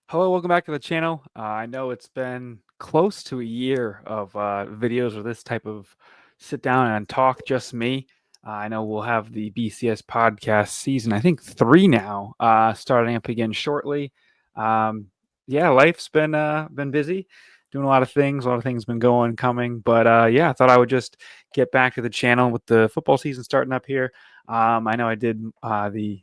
Hello, welcome back to the channel. I know it's been close to a year of videos with this type of sit down and talk, just me. I know we'll have the BCS podcast season, I think 3 now, starting up again shortly. Um, yeah, life's been busy, doing a lot of things. A lot of things been going, coming, but yeah, I thought I would just get back to the channel with the football season starting up here. I know I did the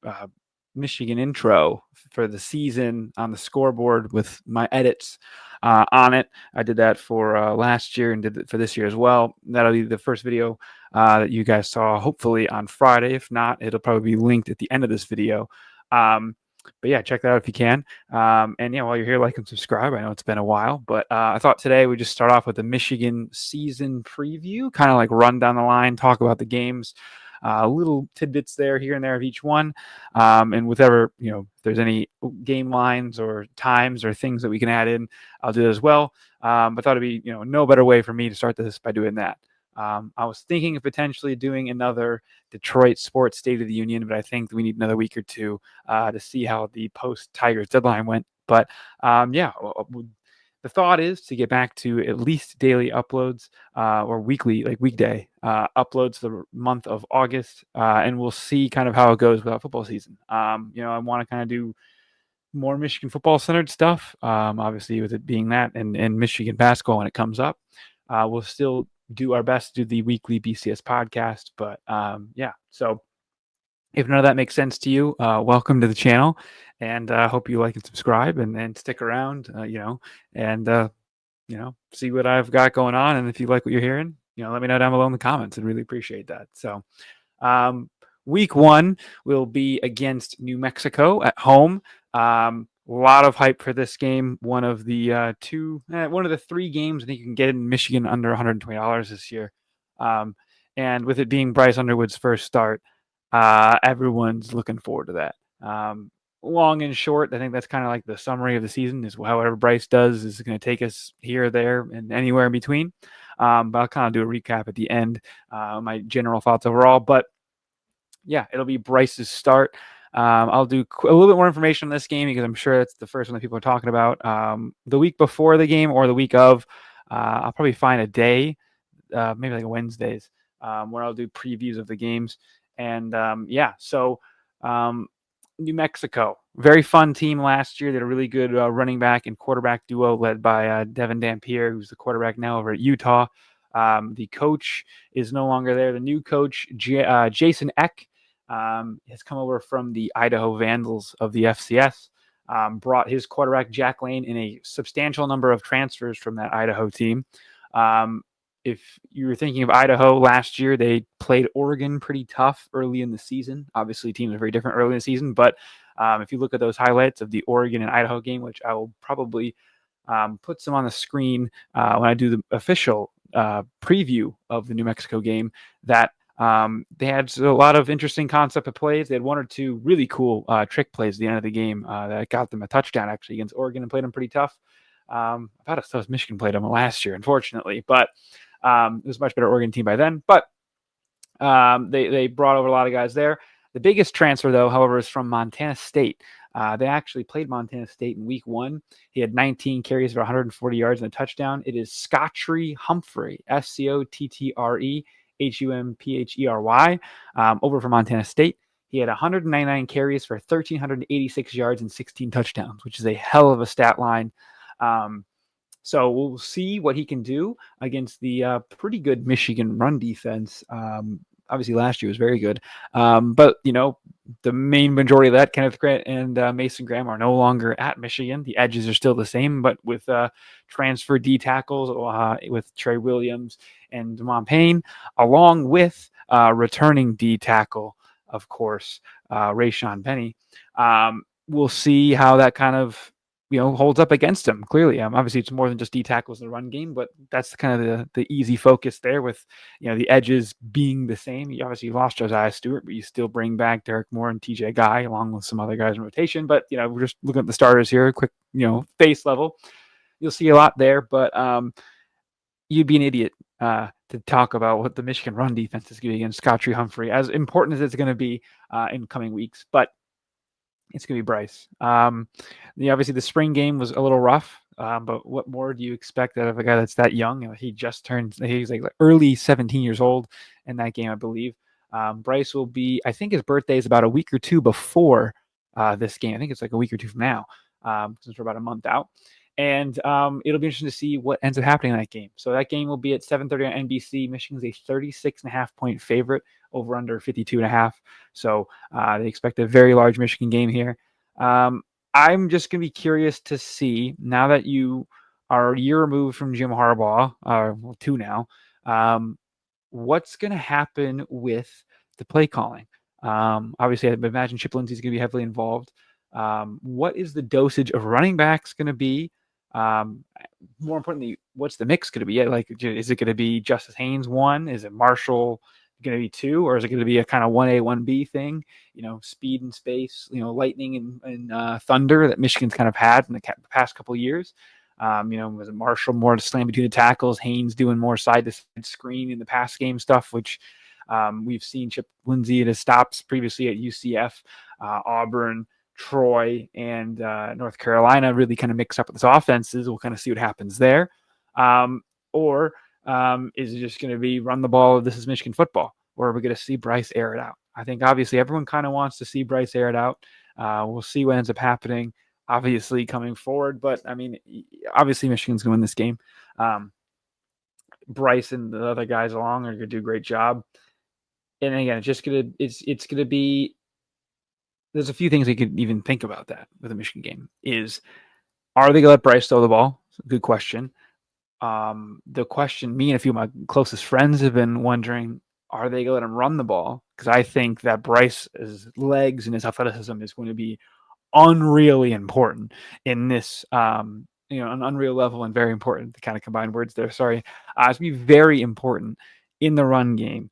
uh, Michigan intro for the season on the scoreboard with my edits on it. I did that for last year and did it for this year as well. That'll be the first video that you guys saw, hopefully on Friday. If not, it'll probably be linked at the end of this video. But yeah, check that out if you can. And yeah, while you're here, like and subscribe. I know it's been a while, but I thought today we'd just start off with the Michigan season preview, kind of like run down the line, talk about the games, little tidbits there, here and there of each one. And whatever, if there's any game lines or times or things that we can add in, I'll do that as well. But I thought it'd be, no better way for me to start this by doing that. I was thinking of potentially doing another Detroit Sports State of the Union, but I think we need another week or two to see how the post Tigers deadline went. But yeah, the thought is to get back to at least daily uploads or weekly, like weekday uploads for the month of August, and we'll see kind of how it goes without football season. I want to kind of do more Michigan football centered stuff. Obviously, with it being that and Michigan basketball when it comes up, we'll still do our best to do the weekly BCS podcast. But yeah, so if none of that makes sense to you, welcome to the channel, and hope you like and subscribe and stick around. And see what I've got going on. And if you like what you're hearing, let me know down below in the comments. I'd really appreciate that. So, week 1 will be against New Mexico at home. A lot of hype for this game. One of the one of the 3 games I think you can get in Michigan under $120 this year. And with it being Bryce Underwood's first start, everyone's looking forward to that. Long and short, I think that's kind of like the summary of the season is however Bryce does is going to take us here, there, and anywhere in between. But I'll kind of do a recap at the end, my general thoughts overall. But yeah, it'll be Bryce's start. I'll do a little bit more information on this game because I'm sure that's the first one that people are talking about. The week before the game or the week of, I'll probably find a day, maybe like Wednesdays, where I'll do previews of the games. And yeah, so New Mexico, very fun team last year. They had a really good running back and quarterback duo led by Devin Dampier, who's the quarterback now over at Utah. The coach is no longer there. The new coach, Jason Eck, has come over from the Idaho Vandals of the FCS. Brought his quarterback, Jack Lane, in a substantial number of transfers from that Idaho team. If you were thinking of Idaho last year, they played Oregon pretty tough early in the season. Obviously, teams are very different early in the season, but if you look at those highlights of the Oregon and Idaho game, which I will probably put some on the screen when I do the official preview of the New Mexico game, that they had a lot of interesting concept of plays. They had 1 or 2 really cool trick plays at the end of the game that got them a touchdown actually against Oregon and played them pretty tough. I thought it was Michigan played them last year, unfortunately, but it was a much better Oregon team by then. But they brought over a lot of guys there. The biggest transfer, though, however, is from Montana State. They actually played Montana State in week 1. He had 19 carries for 140 yards and a touchdown. It is Scottry Humphrey, Scottrehumphery, over from Montana State. He had 199 carries for 1,386 yards and 16 touchdowns, which is a hell of a stat line. So we'll see what he can do against the pretty good Michigan run defense. Obviously, last year was very good. But, the main majority of that, Kenneth Grant and Mason Graham are no longer at Michigan. The edges are still the same, but with transfer D tackles with Trey Williams and Demond Payne, along with returning D tackle, of course, Rayshon Penny. We'll see how that kind of holds up against him. Clearly, obviously it's more than just D tackles in the run game, but that's kind of the easy focus there with the edges being the same. You obviously lost Josiah Stewart, but you still bring back Derek Moore and TJ Guy along with some other guys in rotation. But we're just looking at the starters here, quick face level. You'll see a lot there, but you'd be an idiot to talk about what the Michigan run defense is doing against Scottry Humphrey, as important as it's going to be in coming weeks. But It's gonna be Bryce. Obviously the spring game was a little rough, but what more do you expect out of a guy that's that young? He just turned. He's like early 17 years old in that game, I believe. Bryce will be. I think his birthday is about a week or two before this game. I think it's like a week or two from now, since we're about a month out. And it'll be interesting to see what ends up happening in that game. So that game will be at 7:30 on NBC. Michigan's a 36.5-point favorite, over under 52.5. So they expect a very large Michigan game here. I'm just going to be curious to see, now that you are a year removed from Jim Harbaugh, well, two now, what's going to happen with the play calling. Obviously, I imagine Chip Lindsey's going to be heavily involved. What is the dosage of running backs going to be? More importantly, what's the mix going to be? Like, is it going to be Justice Haynes one? Is it Marshall going to be two, or is it going to be a kind of 1A, 1B thing? Speed and space, lightning and thunder that Michigan's kind of had in the past couple of years. Was it Marshall more to slam between the tackles, Haynes doing more side to side screen in the pass game stuff, which we've seen Chip Lindsey at his stops previously at UCF, Auburn, Troy, and North Carolina really kind of mix up with his offenses. We'll kind of see what happens there. Or is it just going to be run the ball? This is Michigan football, or are we going to see Bryce air it out? I think obviously everyone kind of wants to see Bryce air it out. We'll see what ends up happening, obviously coming forward. But I mean, obviously Michigan's going to win this game. Bryce and the other guys along are going to do a great job. And again, it's gonna be. There's a few things we could even think about that with a Michigan game. Are they gonna let Bryce throw the ball? Good question. The question me and a few of my closest friends have been wondering, are they gonna let him run the ball? Because I think that Bryce's legs and his athleticism is going to be unreally important in this, an unreal level, and very important to kind of combine words there. Sorry. It's going to be very important in the run game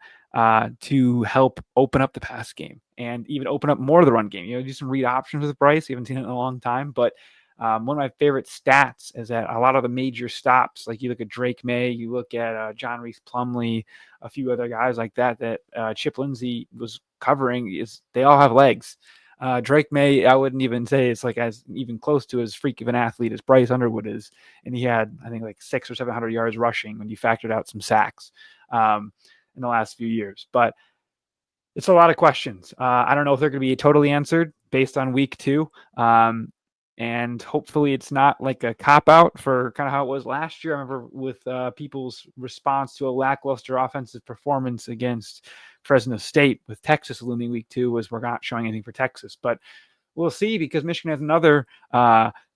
to help open up the pass game and even open up more of the run game. Do some read options with Bryce. We haven't seen it in a long time, but one of my favorite stats is that a lot of the major stops, like you look at Drake May, you look at John Reese Plumlee, a few other guys like that Chip Lindsey was covering, is they all have legs. Drake May, I wouldn't even say it's like as even close to as freak of an athlete as Bryce Underwood is, and he had I think like 600 or 700 yards rushing when you factored out some sacks in the last few years. But it's a lot of questions. I don't know if they're going to be totally answered based on week 2. And hopefully it's not like a cop-out for kind of how it was last year. I remember with people's response to a lackluster offensive performance against Fresno State with Texas looming week 2 was we're not showing anything for Texas. But we'll see, because Michigan has another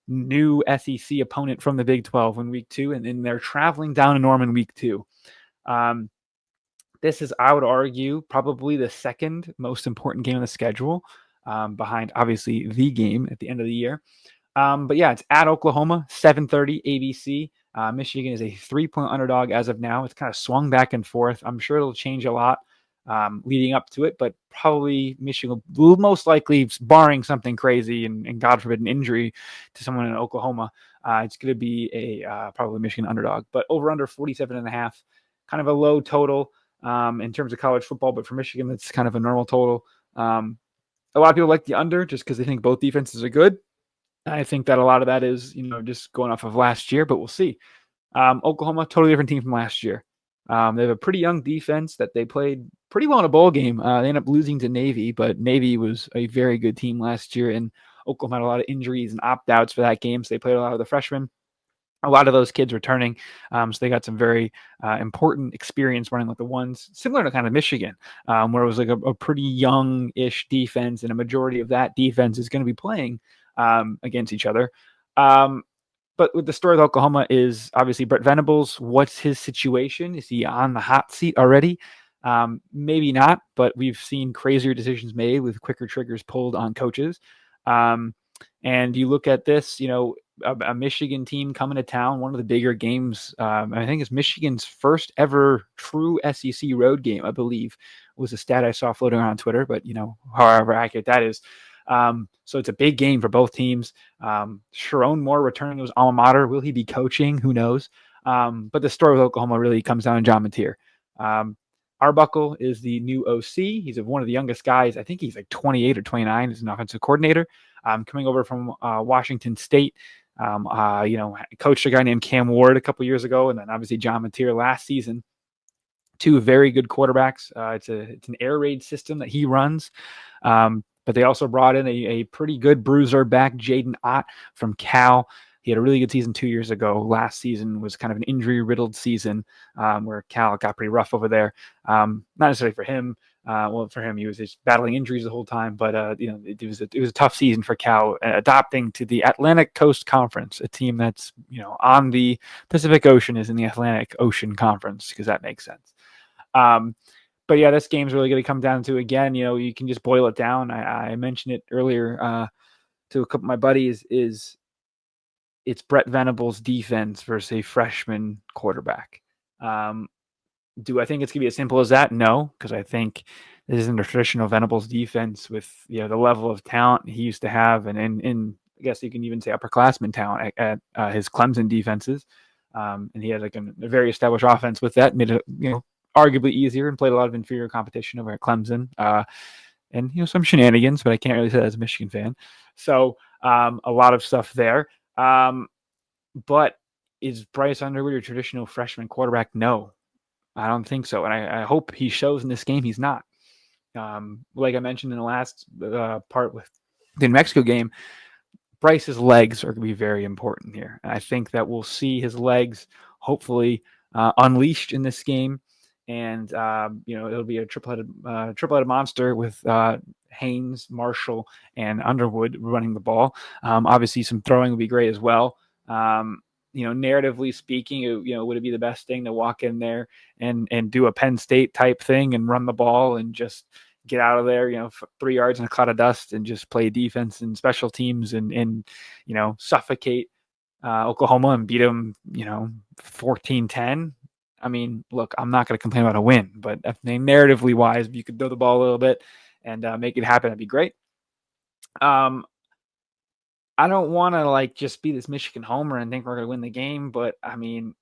new SEC opponent from the Big 12 in week 2, and then they're traveling down to Norman week 2. This is, I would argue, probably the second most important game on the schedule, behind obviously the game at the end of the year. But yeah, it's at Oklahoma, 7:30 ABC. Michigan is a 3-point underdog as of now. It's kind of swung back and forth. I'm sure it'll change a lot leading up to it, but probably Michigan will most likely, barring something crazy and God forbid an injury to someone in Oklahoma, it's going to be a probably Michigan underdog. But over under 47.5, kind of a low total in terms of college football, but for Michigan, that's kind of a normal total. A lot of people like the under just because they think both defenses are good. I think that a lot of that is, just going off of last year, but we'll see. Oklahoma, totally different team from last year. They have a pretty young defense that they played pretty well in a bowl game. They ended up losing to Navy, but Navy was a very good team last year, and Oklahoma had a lot of injuries and opt-outs for that game, so they played a lot of the freshmen. A lot of those kids returning, so they got some very important experience running with the ones, similar to kind of Michigan, where it was like a pretty young-ish defense, and a majority of that defense is going to be playing against each other. But with the story of Oklahoma is obviously Brett Venables. What's his situation? Is he on the hot seat already? Maybe not, but we've seen crazier decisions made with quicker triggers pulled on coaches. And you look at this, a Michigan team coming to town, one of the bigger games, I think it's Michigan's first ever true SEC road game, I believe, was a stat I saw floating around on Twitter, but, however accurate that is. So it's a big game for both teams. Sherrone Moore returning to his alma mater. Will he be coaching? Who knows? But the story with Oklahoma really comes down to John Mateer. Arbuckle is the new OC. He's one of the youngest guys. I think he's like 28 or 29 as an offensive coordinator, coming over from Washington State. Coached a guy named Cam Ward a couple years ago, and then obviously John Mateer last season. Two very good quarterbacks. It's an air raid system that he runs. But they also brought in a pretty good bruiser back, Jaden Ott from Cal. He had a really good season 2 years ago. Last season was kind of an injury-riddled season where Cal got pretty rough over there. Not necessarily for him. For him, he was just battling injuries the whole time. But it was a tough season for Cal, adopting to the Atlantic Coast Conference, a team that's on the Pacific Ocean is in the Atlantic Ocean Conference, because that makes sense. But yeah, this game's really going to come down to, again, you can just boil it down. I mentioned it earlier to a couple of my buddies. It's Brett Venables' defense versus a freshman quarterback. Do I think it's going to be as simple as that? No, because I think this isn't a traditional Venables defense with the level of talent he used to have, and I guess you can even say upperclassman talent at his Clemson defenses. And he had like a very established offense with that, made it arguably easier, and played a lot of inferior competition over at Clemson. And some shenanigans, but I can't really say that as a Michigan fan. So a lot of stuff there. But is Bryce Underwood your traditional freshman quarterback? No, I don't think so. And I hope he shows in this game he's not. Like I mentioned in the last part with the New Mexico game, Bryce's legs are going to be very important here. And I think that we'll see his legs hopefully unleashed in this game. And, it'll be a triple-headed monster with Haynes, Marshall, and Underwood running the ball. Obviously, some throwing would be great as well. Narratively speaking, would it be the best thing to walk in there and do a Penn State type thing and run the ball and just get out of there, 3 yards in a cloud of dust and just play defense and special teams and suffocate Oklahoma and beat them, 14-10. I mean, look, I'm not going to complain about a win, but narratively wise, if you could throw the ball a little bit and make it happen, that'd be great. I don't want to just be this Michigan homer and think we're going to win the game, but I mean,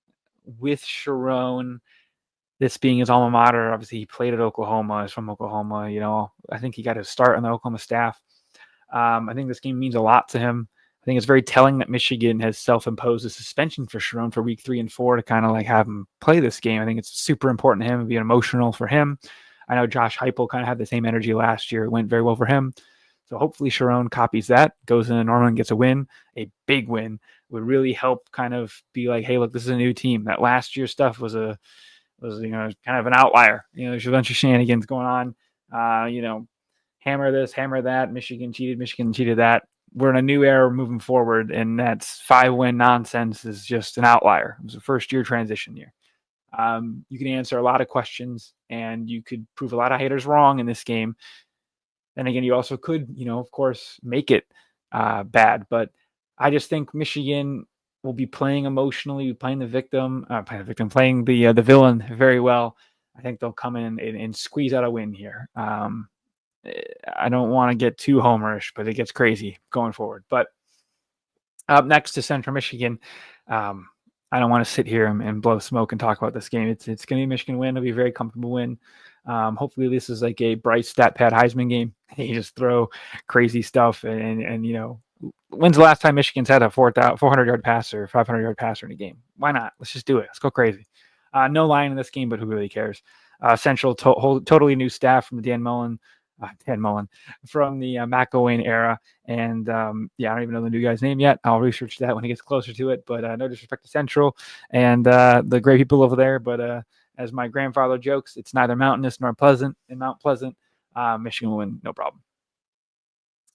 with Sherrone, this being his alma mater, obviously he played at Oklahoma, is from Oklahoma. I think he got his start on the Oklahoma staff. I think this game means a lot to him. I think it's very telling that Michigan has self-imposed a suspension for Sherrone for week 3 and 4 to kind of have him play this game. I think it's super important to him. It'd be emotional for him. I know Josh Heupel kind of had the same energy last year. It went very well for him. So hopefully Sherrone copies that, goes into Norman, gets a win, a big win. Would really help kind of be like, hey, look, this is a new team. That last year stuff was kind of an outlier. There's a bunch of shenanigans going on. Hammer this, hammer that. Michigan cheated that. We're in a new era moving forward, and that's 5-win nonsense is just an outlier. It was a first-year transition year. You can answer a lot of questions, and you could prove a lot of haters wrong in this game. And again, you also could, of course, make it bad. But I just think Michigan will be playing emotionally, playing the villain very well. I think they'll come in and squeeze out a win here. I don't want to get too homerish, but it gets crazy going forward. But up next to Central Michigan, I don't want to sit here and blow smoke and talk about this game. It's going to be a Michigan win. It'll be a very comfortable win. Hopefully this is like a Bryce stat pad Heisman game. You just throw crazy stuff and when's the last time Michigan's had a 400-yard passer, 500-yard passer in a game? Why not? Let's just do it. Let's go crazy. No line in this game, but who really cares? Central, totally new staff from the Dan Mullen from the McElwain era. And I don't even know the new guy's name yet. I'll research that when he gets closer to it. But no disrespect to Central and the great people over there. But as my grandfather jokes, it's neither mountainous nor pleasant. In Mount Pleasant, Michigan will win, no problem.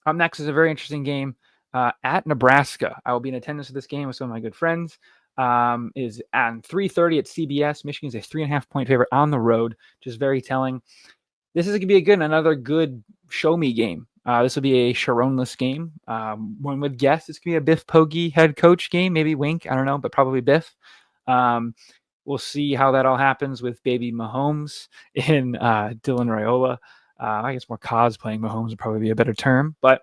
Up next is a very interesting game at Nebraska. I will be in attendance at this game with some of my good friends. Is at 3:30 at CBS. Michigan's a 3.5-point favorite on the road, just very telling. This is going to be another good show me game. This will be a Sherrone-less game. One would guess it's going to be a Biff Poggi head coach game, maybe Wink, I don't know, but probably Biff. We'll see how that all happens with baby Mahomes in Dylan Raiola. I guess more cosplaying Mahomes would probably be a better term, but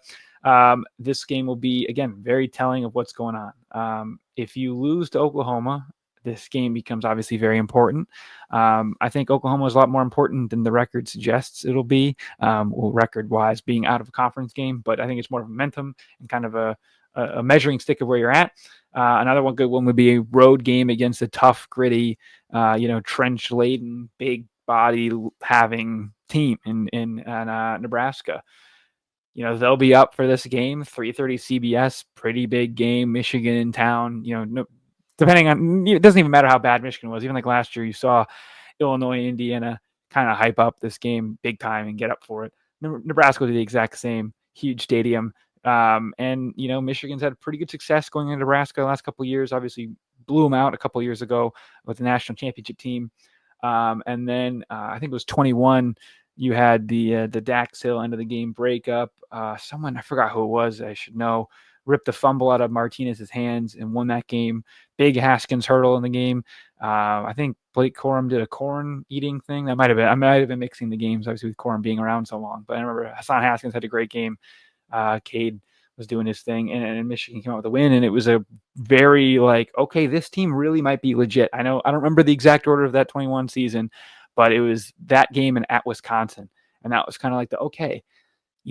this game will be, again, very telling of what's going on. If you lose to Oklahoma, this game becomes obviously very important. I think Oklahoma is a lot more important than the record suggests it'll be, record-wise being out of a conference game, but I think it's more momentum and kind of a measuring stick of where you're at. Another good one would be a road game against a tough, gritty, trench-laden, big body having team in Nebraska. They'll be up for this game, 3:30 CBS, pretty big game, Michigan in town. Depending on, it doesn't even matter how bad Michigan was. Even like last year, you saw Illinois, Indiana kind of hype up this game big time and get up for it. Nebraska did the exact same, huge stadium. And Michigan's had pretty good success going into Nebraska the last couple of years. Obviously, blew them out a couple of years ago with the national championship team. And then I think it was 21. You had the Dax Hill end of the game breakup. Someone, I forgot who it was, I should know, ripped the fumble out of Martinez's hands and won that game. Big Haskins hurdle in the game. I think Blake Corum did a corn eating thing. I might have been mixing the games, obviously, with Corum being around so long. But I remember Hassan Haskins had a great game. Cade was doing his thing, and Michigan came out with a win. And it was a very okay, this team really might be legit. I don't remember the exact order of that 21 season, but it was that game and at Wisconsin. And that was kind of like a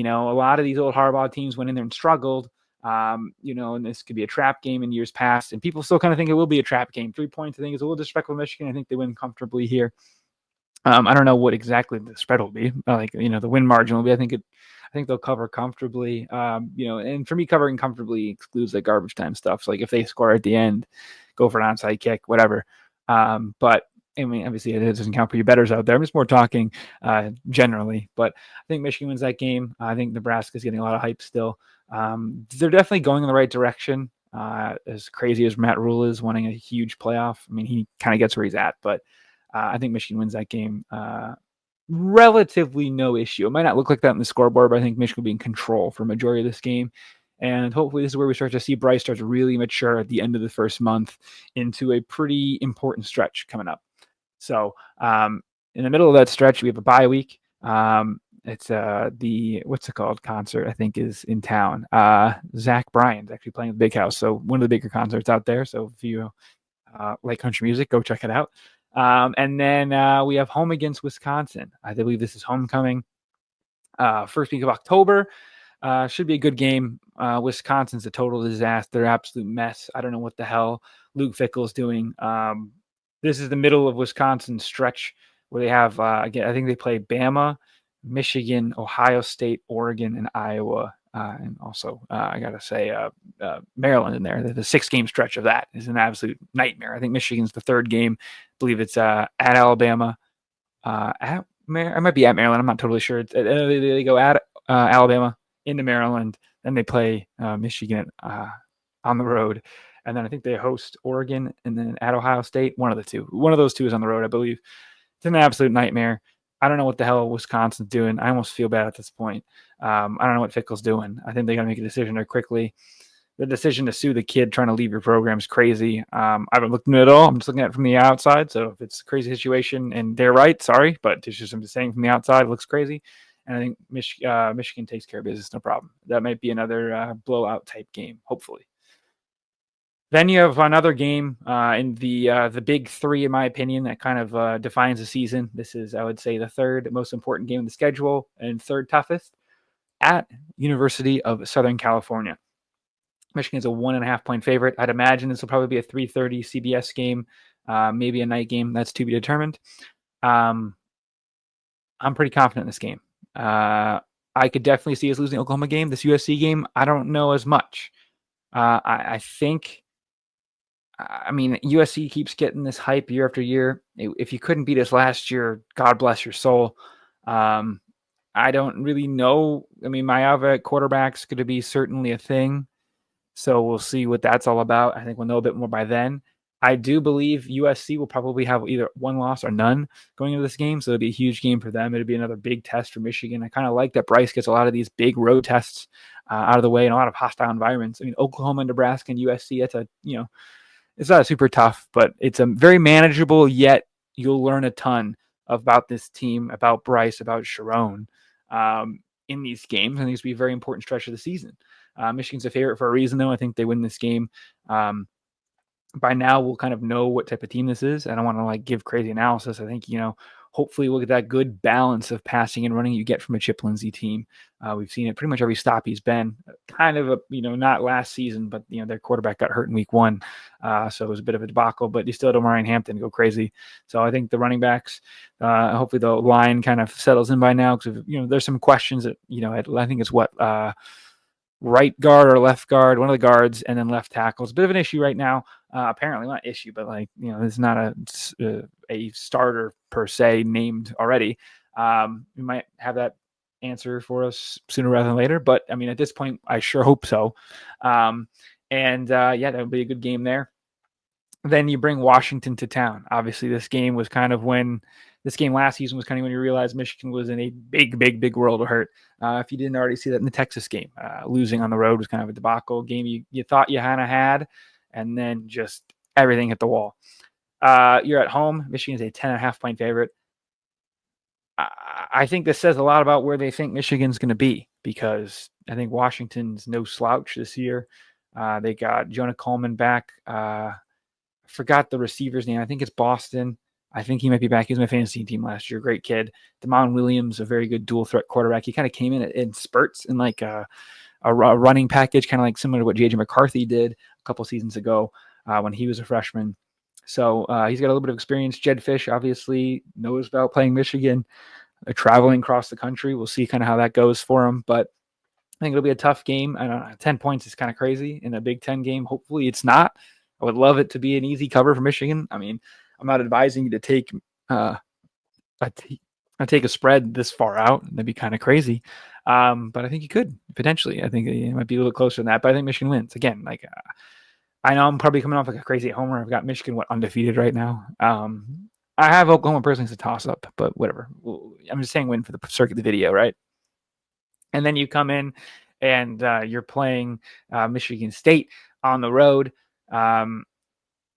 lot of these old Harbaugh teams went in there and struggled. And this could be a trap game in years past, and people still kind of think it will be a trap game. 3 points, I think, is a little disrespectful to Michigan. I think they win comfortably here. I don't know what exactly the spread will be. The win margin will be. I think they'll cover comfortably. And for me, covering comfortably excludes like garbage time stuff. So like if they score at the end, go for an onside kick, whatever. But I mean, obviously, it doesn't count for you bettors out there. I'm just more talking generally. But I think Michigan wins that game. I think Nebraska's getting a lot of hype still. They're definitely going in the right direction. As crazy as Matt Rule is wanting a huge playoff, I mean, he kind of gets where he's at. But I think Michigan wins that game relatively no issue. It might not look like that in the scoreboard, but I think Michigan will be in control for a majority of this game. And hopefully this is where we start to see Bryce start to really mature at the end of the first month into a pretty important stretch coming up. So in the middle of that stretch, we have a bye week. It's the what's it called concert, I think, is in town. Zach Bryan's actually playing at the Big House, so one of the bigger concerts out there. So if you like country music, go check it out. And then we have home against Wisconsin. I believe this is homecoming. First week of October. Should be a good game. Wisconsin's a total disaster, absolute mess. I don't know what the hell Luke Fickell's doing. This is the middle of Wisconsin's stretch where they have, again, I think they play Bama, Michigan, Ohio State, Oregon, and Iowa. And also, I got to say, Maryland in there. The 6-game stretch of that is an absolute nightmare. I think Michigan's the third game. I believe it's at Alabama. I might be at Maryland. I'm not totally sure. They go at Alabama into Maryland. Then they play Michigan on the road. And then I think they host Oregon and then at Ohio State. One of the two. One of those two is on the road, I believe. It's an absolute nightmare. I don't know what the hell Wisconsin's doing. I almost feel bad at this point. I don't know what Fickell's doing. I think they got to make a decision there quickly. The decision to sue the kid trying to leave your program is crazy. I haven't looked at it at all. I'm just looking at it from the outside. So if it's a crazy situation and they're right, sorry. But it's just I'm just saying from the outside, it looks crazy. And I think Michigan takes care of business, no problem. That might be another blowout type game, hopefully. Then you have another game in the big three, in my opinion, that kind of defines the season. This is, I would say, the third most important game of the schedule and third toughest at University of Southern California. Michigan's a 1.5-point favorite. I'd imagine this will probably be a 3:30 CBS game, maybe a night game. That's to be determined. I'm pretty confident in this game. I could definitely see us losing the Oklahoma game. This USC game, I don't know as much. I think. I mean, USC keeps getting this hype year after year. If you couldn't beat us last year, God bless your soul. I don't really know. I mean, Maeva at quarterback's going to be certainly a thing. So we'll see what that's all about. I think we'll know a bit more by then. I do believe USC will probably have either one loss or none going into this game. So it'll be a huge game for them. It'll be another big test for Michigan. I kind of like that Bryce gets a lot of these big road tests out of the way in a lot of hostile environments. I mean, Oklahoma, Nebraska, and USC, that's it's not super tough, but it's a very manageable, yet you'll learn a ton about this team, about Bryce, about Sherrone in these games. And these will be a very important stretch of the season. Michigan's a favorite for a reason, though. I think they win this game. by now we'll kind of know what type of team this is. I don't want to like give crazy analysis. I think, hopefully we'll get that good balance of passing and running you get from a Chip Lindsey team. We've seen it pretty much every stop he's been. Kind of not last season, but their quarterback got hurt in week 1, so it was a bit of a debacle. But you still had Omarion Hampton go crazy. So I think the running backs, hopefully the line kind of settles in by now, because there's some questions that I think it's what. Right guard or left guard, one of the guards, and then left tackle. It's a bit of an issue right now. Apparently not issue, but it's not a starter per se named already. We might have that answer for us sooner rather than later, but I mean, at this point, I sure hope so. That would be a good game there. Then you bring Washington to town. Obviously, this game last season was kind of when you realized Michigan was in a big world of hurt. If you didn't already see that in the Texas game, losing on the road was kind of a debacle game you thought you kind of had, and then just everything hit the wall. You're at home. Michigan's a 10.5 point favorite. I think this says a lot about where they think Michigan's going to be, because I think Washington's no slouch this year. They got Jonah Coleman back. Forgot the receiver's name. I think it's Boston. I think he might be back. He was my fantasy team last year. Great kid. Damon Williams, a very good dual threat quarterback. He kind of came in spurts in like a running package, kind of like similar to what J.J. McCarthy did a couple seasons ago when he was a freshman. So he's got a little bit of experience. Jed Fish obviously knows about playing Michigan, traveling across the country. We'll see kind of how that goes for him. But I think it'll be a tough game. I don't know, 10 points is kind of crazy in a Big Ten game. Hopefully it's not. I would love it to be an easy cover for Michigan. I mean, I'm not advising you to take take a spread this far out. That'd be kind of crazy. But I think you could potentially. I think it might be a little closer than that. But I think Michigan wins. Again, I know I'm probably coming off like a crazy homer. I've got Michigan undefeated right now. I have Oklahoma personally as a toss-up, but whatever. I'm just saying win for the circuit of the video, right? And then you come in and you're playing Michigan State on the road.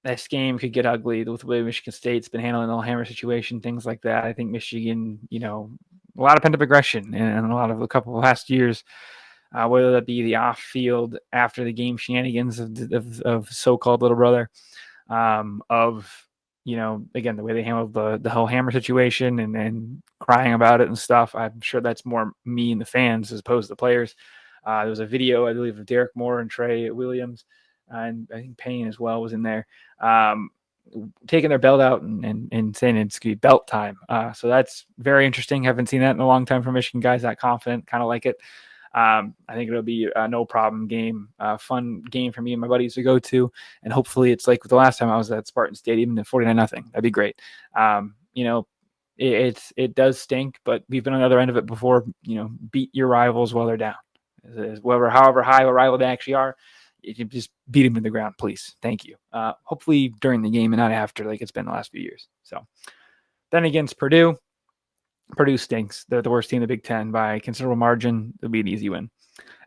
This game could get ugly with the way Michigan State's been handling the hammer situation, things like that. I think Michigan, a lot of pent-up aggression and a couple of last years, whether that be the off-field after the game shenanigans of so-called little brother, again, the way they handled the whole hammer situation and crying about it and stuff. I'm sure that's more me and the fans as opposed to the players. There was a video, I believe, of Derek Moore and Trey Williams, and I think Payne as well was in there, taking their belt out and saying it's going to be belt time. So that's very interesting. Haven't seen that in a long time from Michigan guys that confident, kind of like it. I think it'll be a no problem game, fun game for me and my buddies to go to. And hopefully it's like the last time I was at Spartan Stadium at 49-0. That'd be great. It does stink, but we've been on the other end of it before. Beat your rivals while they're down. However high a rival they actually are, you just beat them to the ground, please. Thank you. Hopefully during the game and not after, like it's been the last few years. So then against Purdue stinks. They're the worst team in the Big Ten by a considerable margin. It'll be an easy win.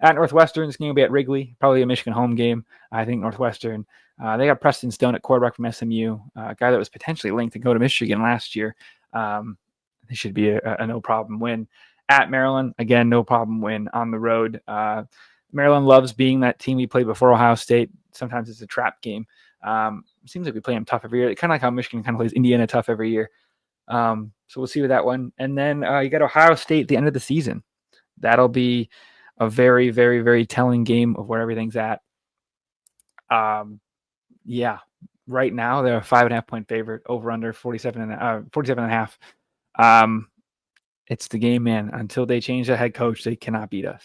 At Northwestern, this game will be at Wrigley, probably a Michigan home game. I think Northwestern, they got Preston Stone at quarterback from SMU, a guy that was potentially linked to go to Michigan last year. They should be a no problem win. At Maryland, again, no problem win on the road. Maryland loves being that team we played before Ohio State. Sometimes it's a trap game. It seems like we play them tough every year. Kind of like how Michigan kind of plays Indiana tough every year. So we'll see with that one. And then you got Ohio State at the end of the season. That'll be a very, very, very telling game of where everything's at. Yeah, right now they're a 5.5 point favorite, over under 47.5. It's the game, man. Until they change the head coach, they cannot beat us.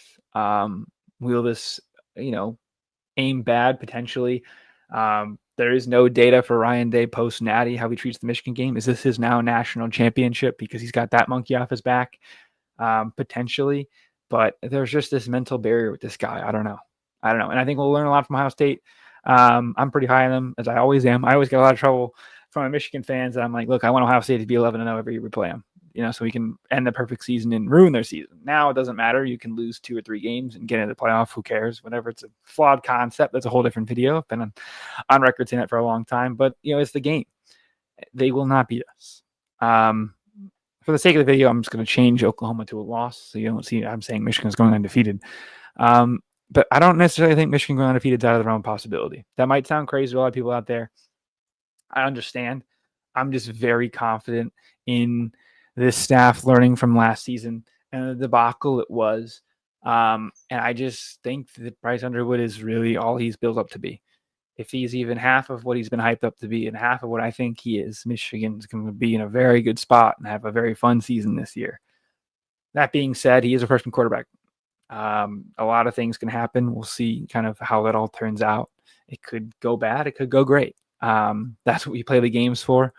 Will this, aim bad potentially? There is no data for Ryan Day post Natty, how he treats the Michigan game. Is this his now national championship because he's got that monkey off his back? Potentially, but there's just this mental barrier with this guy. I don't know. And I think we'll learn a lot from Ohio State. I'm pretty high on them, as I always am. I always get a lot of trouble from my Michigan fans. I'm like, look, I want Ohio State to be 11-0 every year we play them. So we can end the perfect season and ruin their season. Now it doesn't matter. You can lose 2 or 3 games and get into the playoff. Who cares? Whatever. It's a flawed concept. That's a whole different video. I've been on record saying it for a long time. But, it's the game. They will not beat us. For the sake of the video, I'm just going to change Oklahoma to a loss. So you don't see I'm saying Michigan's going undefeated. But I don't necessarily think Michigan going undefeated is out of the realm of possibility. That might sound crazy to a lot of people out there. I understand. I'm just very confident in this staff learning from last season and the debacle it was. And I just think that Bryce Underwood is really all he's built up to be. If he's even half of what he's been hyped up to be and half of what I think he is, Michigan's going to be in a very good spot and have a very fun season this year. That being said, he is a freshman quarterback. A lot of things can happen. We'll see kind of how that all turns out. It could go bad. It could go great. That's what we play the games for.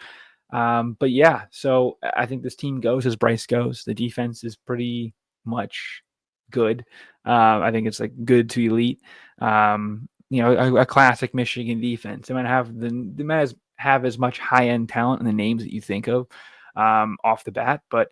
But yeah, so I think this team goes as Bryce goes. The defense is pretty much good. I think it's like good to elite. A classic Michigan defense. They might have as much high end talent in the names that you think of off the bat, but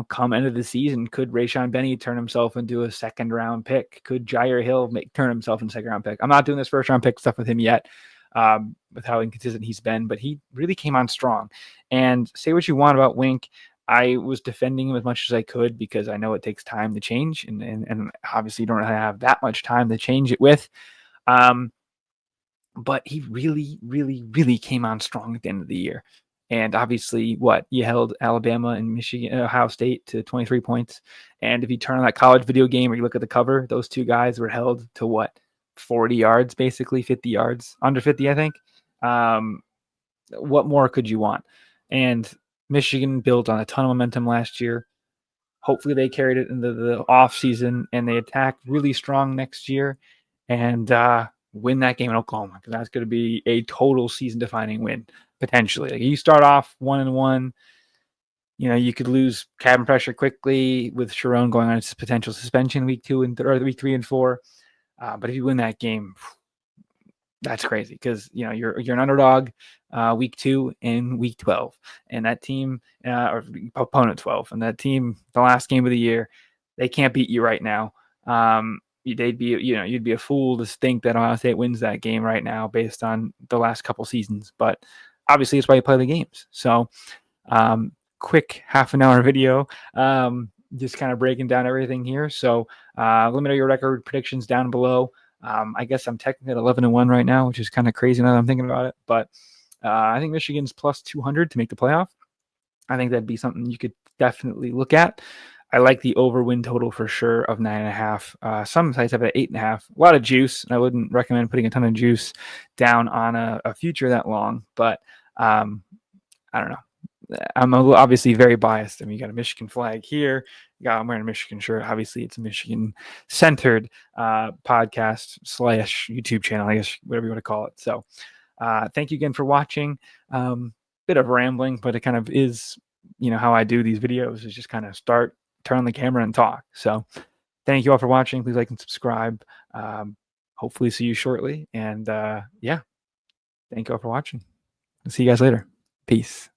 come end of the season, could Rayshon Benny turn himself into a second round pick? Could Jair Hill turn himself into a second round pick? I'm not doing this first round pick stuff with him yet, with how inconsistent he's been, but he really came on strong. And say what you want about Wink, I was defending him as much as I could because I know it takes time to change, and obviously you don't really have that much time to change it with. But he really, really, really came on strong at the end of the year. And obviously, you held Alabama and Michigan, Ohio State to 23 points. And if you turn on that college video game or you look at the cover, those two guys were held to 40 yards, basically 50 yards, under 50, I think. What more could you want? And Michigan built on a ton of momentum last year. Hopefully they carried it into the off season and they attack really strong next year and win that game in Oklahoma, because that's going to be a total season defining win potentially. Like, you start off 1-1, you could lose cabin pressure quickly with Sherrone going on its potential suspension week 2 or week 3 and 4. But if you win that game, that's crazy, because you're an underdog week 2 and week 12, and that team or opponent 12, and that team, the last game of the year, they can't beat you right now. You'd be a fool to think that Ohio State wins that game right now based on the last couple seasons. But obviously, it's why you play the games. So, quick half an hour video, just kind of breaking down everything here. So, let me know your record predictions down below. I guess I'm technically at 11-1 right now, which is kind of crazy now that I'm thinking about it. But I think Michigan's plus 200 to make the playoff. I think that'd be something you could definitely look at. I like the over win total for sure of 9.5. Some sites have it at 8.5. A lot of juice. I wouldn't recommend putting a ton of juice down on a future that long, but I don't know. I'm obviously very biased. I mean, you got a Michigan flag here. I'm wearing a Michigan shirt. Obviously, it's a Michigan-centered podcast / YouTube channel, I guess, whatever you want to call it. So, thank you again for watching. Bit of rambling, but it kind of is, how I do these videos, is just kind of turn on the camera and talk. So, thank you all for watching. Please like and subscribe. Hopefully, see you shortly. And thank you all for watching. I'll see you guys later. Peace.